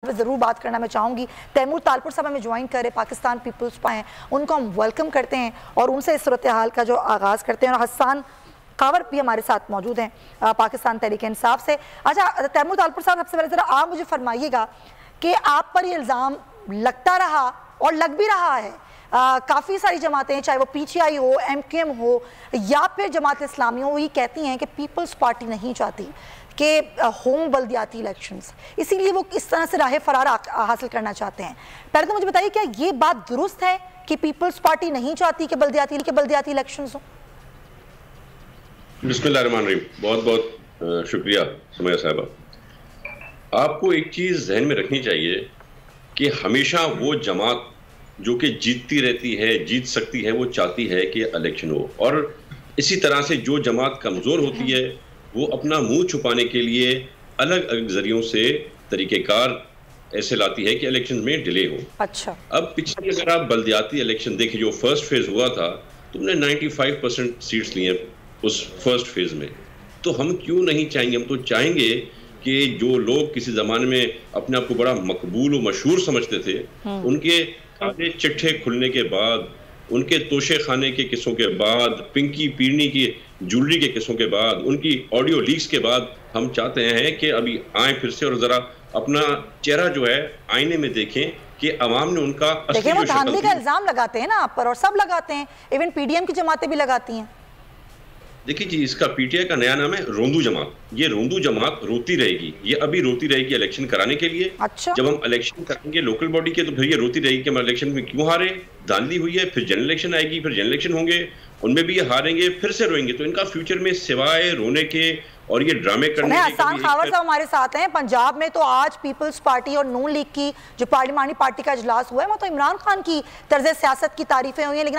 ज़रूर बात करना मैं चाहूँगी। तैमूर तालपुर साहब हमें ज्वाइन करे, पाकिस्तान पीपल्स पार्टी हैं, उनको हम वेलकम करते हैं और उनसे इस सूरत हाल का जो आगाज़ करते हैं। और हसन कावर भी हमारे साथ मौजूद हैं पाकिस्तान तहरीक इंसाफ से। अच्छा तैमूर तालपुर साहब, सबसे पहले ज़रा आप मुझे फरमाइएगा कि आप पर ये इल्ज़ाम लगता रहा और लग भी रहा है, काफ़ी सारी जमातें चाहे वो PTI हो, MQM हो या फिर जमात इस्लामी हो, ये कहती हैं कि पीपल्स पार्टी नहीं चाहती कि होम बल्दियाती इलेक्शंस, इसीलिए वो इस तरह से राह फरार हासिल करना चाहते हैं। पहले तो मुझे बताइए क्या ये बात दुरुस्त है कि पीपल्स पार्टी नहीं चाहती कि बल्दियाती इलेक्शंस हो? बिस्मिल्लाहिर्रहमानिर्रहीम, बहुत बहुत शुक्रिया सुमैया साहबा। आपको एक चीज़ जहन में रखनी चाहिए कि हमेशा वो जमात जो कि जीतती रहती है, जीत सकती है, वो चाहती है कि इलेक्शन हो, और इसी तरह से जो जमात कमज़ोर होती है वो अपना मुंह छुपाने के लिए अलग अलग जरियों से तरीक़ेकार ऐसे लाती है कि इलेक्शन में डिले हो। अच्छा, अब पिछले अगर आप बल्दियाती इलेक्शन देखें, जो फर्स्ट फेज हुआ था, तुमने 95% सीट्स ली हैं उस फर्स्ट फेज में। तो हम क्यों नहीं चाहेंगे? हम तो चाहेंगे कि जो लोग किसी ज़माने में अपने आप को बड़ा मकबूल और मशहूर समझते थे, उनके काले चिट्ठे खुलने के बाद, उनके तोशे खाने के किस्सों के बाद, पिंकी पीरनी की ज्वेलरी के किस्सों के बाद, उनकी ऑडियो लीक्स के बाद, हम चाहते हैं कि अभी आए फिर से और ज़रा अपना चेहरा जो है आईने में देखें कि अवाम ने उनका देखिए वो धांधली का इल्ज़ाम लगाते हैं ना आप पर, और सब लगाते हैं, इवन PDM की जमातें भी लगाती हैं। देखिए जी, इसका PTI का नया नाम है रोंदू जमात। ये रोंदू जमात रोती रहेगी, ये अभी रोती रहेगी इलेक्शन कराने के लिए। अच्छा। जब हम इलेक्शन करेंगे लोकल बॉडी के, तो फिर ये रोती रहेगी कि हम इलेक्शन में क्यों हारे, धांधली हुई है। फिर जनरल इलेक्शन आएगी, फिर जनरल इलेक्शन होंगे, उनमें भी ये हारेंगे, फिर से रोएंगे। तो इनका फ्यूचर में सिवाय रोने के और ये ड्रामे करने के हसन कावर साहब हमारे साथ हैं। पंजाब में तो आज पीपल्स पार्टी और नून लीग की जो पार्लिमानी पार्टी का इजलास हुआ है, वो तो इमरान खान की तर्ज सियासत की तारीफें हुई हैं, लेकिन